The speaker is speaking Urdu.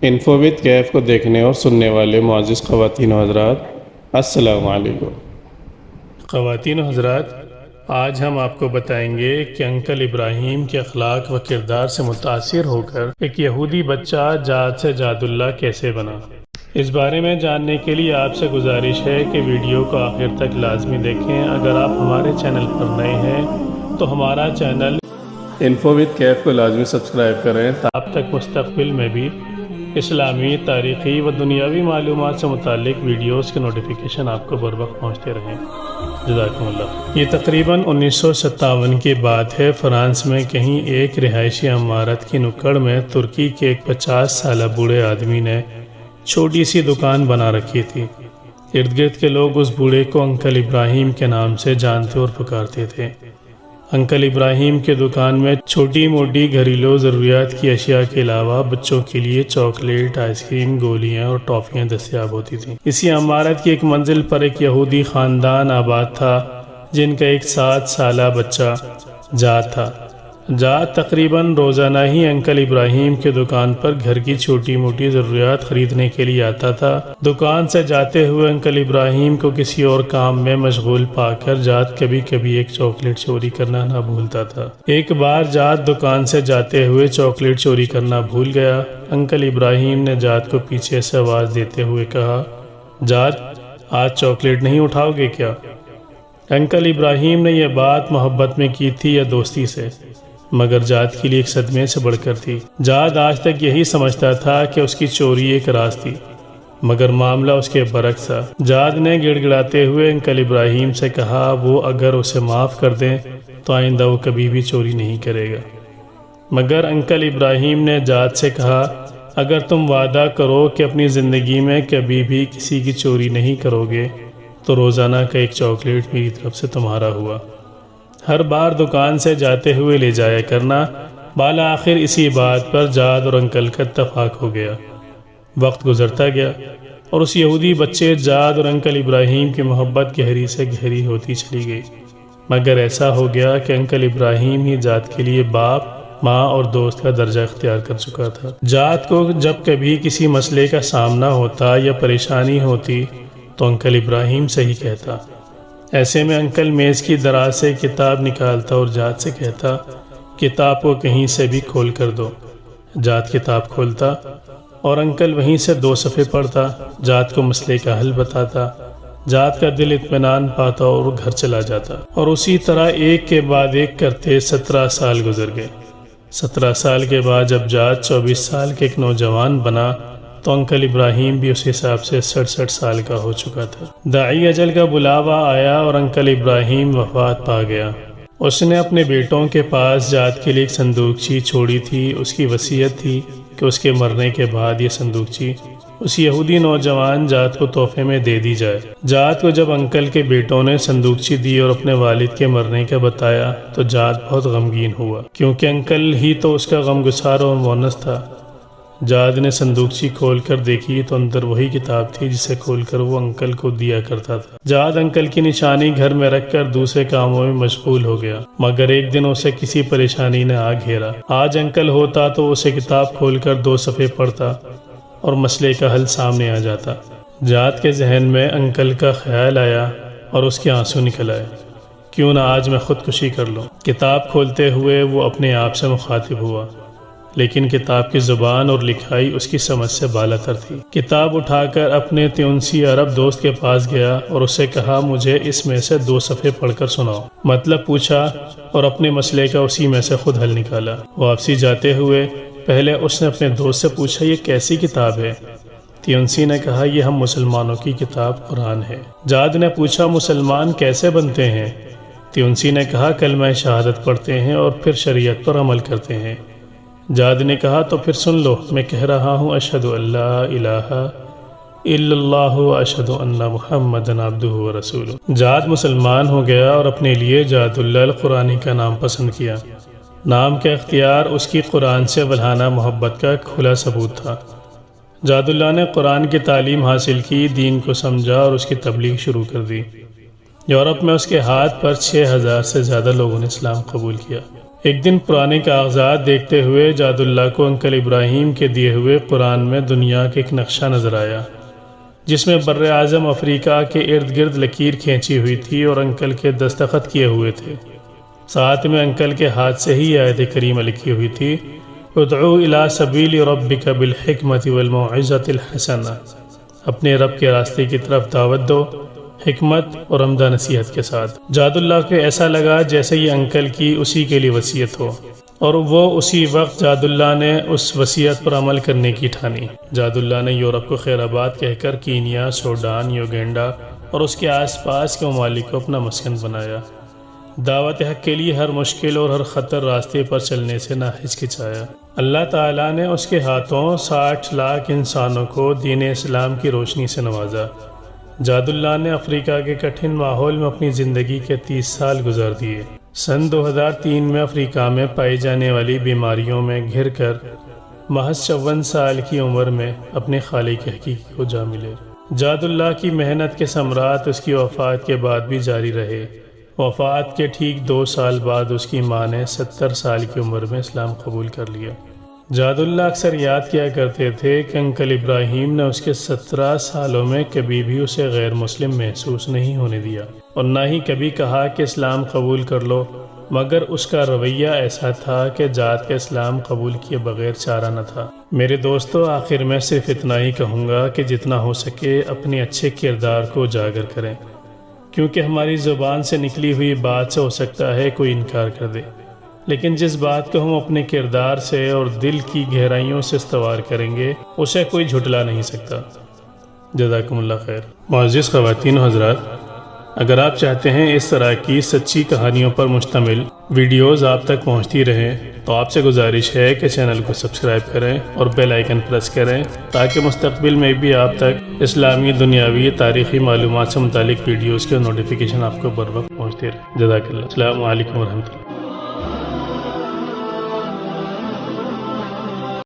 انفو وتھ کیف کو دیکھنے اور سننے والے معزز خواتین و حضرات، السلام علیکم۔ خواتین و حضرات، آج ہم آپ کو بتائیں گے کہ انکل ابراہیم کے اخلاق و کردار سے متاثر ہو کر ایک یہودی بچہ جاد سے جاد اللہ کیسے بنا۔ اس بارے میں جاننے کے لیے آپ سے گزارش ہے کہ ویڈیو کو آخر تک لازمی دیکھیں۔ اگر آپ ہمارے چینل پر نئے ہیں تو ہمارا چینل انفو وتھ کیف کو لازمی سبسکرائب کریں تاکہ آپ تک مستقبل میں بھی اسلامی، تاریخی و دنیاوی معلومات سے متعلق ویڈیوز کے نوٹیفیکیشن آپ کو بر وقت پہنچتے رہیں۔ جزاکم اللہ۔ یہ تقریباً 1957 کی بات ہے۔ فرانس میں کہیں ایک رہائشی عمارت کی نکڑ میں ترکی کے ایک 50 سالہ بوڑھے آدمی نے چھوٹی سی دکان بنا رکھی تھی۔ ارد گرد کے لوگ اس بوڑھے کو انکل ابراہیم کے نام سے جانتے اور پکارتے تھے۔ انکل ابراہیم کے دکان میں چھوٹی موٹی گھریلو ضروریات کی اشیاء کے علاوہ بچوں کے لیے چاکلیٹ، آئس کریم، گولیاں اور ٹافیاں دستیاب ہوتی تھیں۔ اسی عمارت کی ایک منزل پر ایک یہودی خاندان آباد تھا جن کا ایک 7 سالہ بچہ جاد تھا۔ جاد تقریباً روزانہ ہی انکل ابراہیم کے دکان پر گھر کی چھوٹی موٹی ضروریات خریدنے کے لیے آتا تھا۔ دکان سے جاتے ہوئے انکل ابراہیم کو کسی اور کام میں مشغول پا کر جاد کبھی کبھی ایک چاکلیٹ چوری کرنا نہ بھولتا تھا۔ ایک بار جاد دکان سے جاتے ہوئے چاکلیٹ چوری کرنا بھول گیا۔ انکل ابراہیم نے جاد کو پیچھے سے آواز دیتے ہوئے کہا، جاد، آج چاکلیٹ نہیں اٹھاؤ گے کیا؟ انکل ابراہیم نے یہ بات محبت میں کی تھی یا دوستی سے، مگر جاد کے لیے ایک صدمے سے بڑھ کر تھی۔ جاد آج تک یہی سمجھتا تھا کہ اس کی چوری ایک راز تھی، مگر معاملہ اس کے برعکس تھا۔ جاد نے گڑ گڑاتے ہوئے انکل ابراہیم سے کہا وہ اگر اسے معاف کر دیں تو آئندہ وہ کبھی بھی چوری نہیں کرے گا۔ مگر انکل ابراہیم نے جاد سے کہا، اگر تم وعدہ کرو کہ اپنی زندگی میں کبھی بھی کسی کی چوری نہیں کرو گے تو روزانہ کا ایک چاکلیٹ میری طرف سے تمہارا ہوا۔ ہر بار دکان سے جاتے ہوئے لے جایا کرنا۔ بالآخر اسی بات پر جاد اور انکل کا اتفاق ہو گیا۔ وقت گزرتا گیا اور اس یہودی بچے جاد اور انکل ابراہیم کی محبت گہری سے گہری ہوتی چلی گئی، مگر ایسا ہو گیا کہ انکل ابراہیم ہی جاد کے لیے باپ، ماں اور دوست کا درجہ اختیار کر چکا تھا۔ جاد کو جب کبھی کسی مسئلے کا سامنا ہوتا یا پریشانی ہوتی تو انکل ابراہیم سے ہی کہتا۔ ایسے میں انکل میز کی دراز سے کتاب نکالتا اور جاد سے کہتا، کتاب کو کہیں سے بھی کھول کر دو۔ جاد کتاب کھولتا اور انکل وہیں سے 2 صفحے پڑھتا، جاد کو مسئلے کا حل بتاتا۔ جاد کا دل اطمینان پاتا اور وہ گھر چلا جاتا، اور اسی طرح ایک کے بعد ایک کرتے 17 سال گزر گئے۔ 17 سال کے بعد جب جاد 24 سال کے ایک نوجوان بنا تو انکل ابراہیم بھی اس حساب سے 67 سال کا ہو چکا تھا۔ داعی اجل کا بلاوا آیا اور انکل ابراہیم وفات پا گیا۔ اس نے اپنے بیٹوں کے پاس جاد کے لیے ایک صندوقچی چھوڑی تھی۔ اس کی وصیت تھی کہ اس کے مرنے کے بعد یہ صندوقچی اس یہودی نوجوان جاد کو تحفے میں دے دی جائے۔ جاد کو جب انکل کے بیٹوں نے صندوقچی دی اور اپنے والد کے مرنے کا بتایا تو جاد بہت غمگین ہوا، کیونکہ انکل ہی تو اس کا غمگسار اور مونس تھا۔ جاد نے صندوقچی کھول کر دیکھی تو اندر وہی کتاب تھی جسے کھول کر وہ انکل کو دیا کرتا تھا۔ جاد انکل کی نشانی گھر میں رکھ کر دوسرے کاموں میں مشغول ہو گیا، مگر ایک دن اسے کسی پریشانی نے آ گھیرا۔ آج انکل ہوتا تو اسے کتاب کھول کر 2 صفحے پڑھتا اور مسئلے کا حل سامنے آ جاتا۔ جاد کے ذہن میں انکل کا خیال آیا اور اس کے آنسو نکل آئے، کیوں نہ آج میں خودکشی کر لوں۔ کتاب کھولتے ہوئے وہ اپنے آپ سے مخاطب ہوا، لیکن کتاب کی زبان اور لکھائی اس کی سمجھ سے بالاتر تھی۔ کتاب اٹھا کر اپنے تیونسی عرب دوست کے پاس گیا اور اسے کہا، مجھے اس میں سے 2 صفحے پڑھ کر سناؤ۔ مطلب پوچھا اور اپنے مسئلے کا اسی میں سے خود حل نکالا۔ واپسی جاتے ہوئے پہلے اس نے اپنے دوست سے پوچھا، یہ کیسی کتاب ہے؟ تیونسی نے کہا، یہ ہم مسلمانوں کی کتاب قرآن ہے۔ جاد نے پوچھا، مسلمان کیسے بنتے ہیں؟ تیونسی نے کہا، کلمہ شہادت پڑھتے ہیں اور پھر شریعت پر عمل کرتے ہیں۔ جاد نے کہا، تو پھر سن لو، میں کہہ رہا ہوں، اشہد ان لا الہ الا اللہ و اشہد ان محمد عبدہ و رسولہ۔ جاد مسلمان ہو گیا اور اپنے لیے جاد اللہ القرآنی کا نام پسند کیا۔ نام کا اختیار اس کی قرآن سے ولہانہ محبت کا کھلا ثبوت تھا۔ جاد اللہ نے قرآن کی تعلیم حاصل کی، دین کو سمجھا اور اس کی تبلیغ شروع کر دی۔ یورپ میں اس کے ہاتھ پر 6000 سے زیادہ لوگوں نے اسلام قبول کیا۔ ایک دن پرانے کاغذات دیکھتے ہوئے جاد اللہ کو انکل ابراہیم کے دیے ہوئے قرآن میں دنیا کا ایک نقشہ نظر آیا، جس میں بر اعظم افریقہ کے ارد گرد لکیر کھینچی ہوئی تھی اور انکل کے دستخط کیے ہوئے تھے۔ ساتھ میں انکل کے ہاتھ سے ہی آیت کریمہ لکھی ہوئی تھی، ادعو الی سبیل ربک بالحکمۃ والموعظۃ الحسنہ، اپنے رب کے راستے کی طرف دعوت دو حکمت اور عمدہ نصیحت کے ساتھ۔ جاد اللہ کو ایسا لگا جیسے یہ انکل کی اسی کے لیے وصیت ہو، اور وہ اسی وقت جاد اللہ نے اس وصیت پر عمل کرنے کی ٹھانی۔ جاد اللہ نے یورپ کو خیر آباد کہہ کر کینیا، سوڈان، یوگینڈا اور اس کے آس پاس کے ممالک کو اپنا مسکن بنایا۔ دعوت حق کے لیے ہر مشکل اور ہر خطر راستے پر چلنے سے نہ ہچکچایا۔ اللہ تعالیٰ نے اس کے ہاتھوں 60 لاکھ انسانوں کو دین اسلام کی روشنی سے نوازا۔ جاد اللہ نے افریقہ کے کٹھن ماحول میں اپنی زندگی کے 30 سال گزار دیے۔ سن 2003 میں افریقہ میں پائی جانے والی بیماریوں میں گھر کر محض 54 سال کی عمر میں اپنے خالق حقیقی کو جا ملے۔ جاد اللہ کی محنت کے ثمرات اس کی وفات کے بعد بھی جاری رہے۔ وفات کے ٹھیک 2 سال بعد اس کی ماں نے 70 سال کی عمر میں اسلام قبول کر لیا۔ جاد اللہ اکثر یاد کیا کرتے تھے کہ انکل ابراہیم نے اس کے 17 سالوں میں کبھی بھی اسے غیر مسلم محسوس نہیں ہونے دیا، اور نہ ہی کبھی کہا کہ اسلام قبول کر لو، مگر اس کا رویہ ایسا تھا کہ جاد کا اسلام قبول کیے بغیر چارہ نہ تھا۔ میرے دوستو، آخر میں صرف اتنا ہی کہوں گا کہ جتنا ہو سکے اپنے اچھے کردار کو اجاگر کریں، کیونکہ ہماری زبان سے نکلی ہوئی بات سے ہو سکتا ہے کوئی انکار کر دے، لیکن جس بات کو ہم اپنے کردار سے اور دل کی گہرائیوں سے استوار کریں گے اسے کوئی جھٹلا نہیں سکتا۔ جزاکم اللہ خیر۔ معزز خواتین و حضرات، اگر آپ چاہتے ہیں اس طرح کی سچی کہانیوں پر مشتمل ویڈیوز آپ تک پہنچتی رہیں تو آپ سے گزارش ہے کہ چینل کو سبسکرائب کریں اور بیل آئیکن پریس کریں تاکہ مستقبل میں بھی آپ تک اسلامی، دنیاوی، تاریخی معلومات سے متعلق ویڈیوز کے نوٹیفیکیشن آپ کو بر وقت پہنچتے رہے۔ جزاک اللہ۔ السلام علیکم ورحمۃ اللہ۔